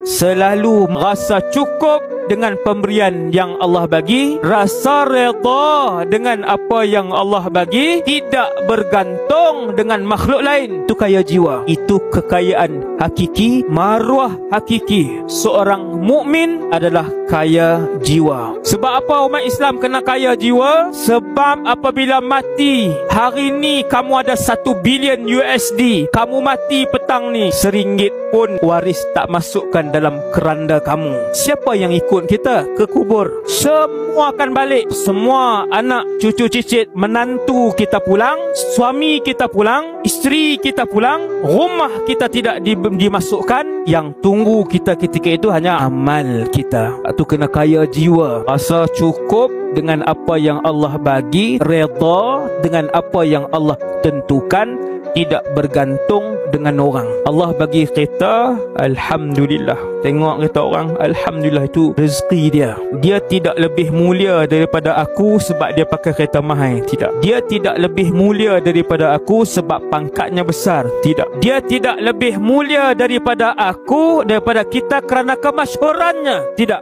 selalu rasa cukup dengan pemberian yang Allah bagi, rasa redha dengan apa yang Allah bagi, tidak bergantung dengan makhluk lain. Itu kaya jiwa. Itu kekayaan hakiki, maruah hakiki. Seorang mukmin adalah kaya jiwa. Sebab apa umat Islam kena kaya jiwa? Sebab apabila mati hari ni kamu ada 1 bilion USD, kamu mati petang ni, RM1 pun waris tak masukkan dalam keranda kamu. Siapa yang ikut kita ke kubur? Semua akan balik. Semua anak, cucu cicit, menantu kita pulang, suami kita pulang, isteri kita pulang, rumah kita tidak dimasukkan. Yang tunggu kita ketika itu hanya amal kita. Itu kena kaya jiwa, rasa cukup dengan apa yang Allah bagi, redha dengan apa yang Allah tentukan, tidak bergantung dengan orang. Allah bagi kita, alhamdulillah. Tengok kita orang, alhamdulillah, itu rezeki dia. Dia tidak lebih mulia daripada aku sebab dia pakai kereta mahal. Tidak. Dia tidak lebih mulia daripada aku sebab pangkatnya besar. Tidak. Dia tidak lebih mulia daripada aku, daripada kita kerana kemasyhurannya. Tidak.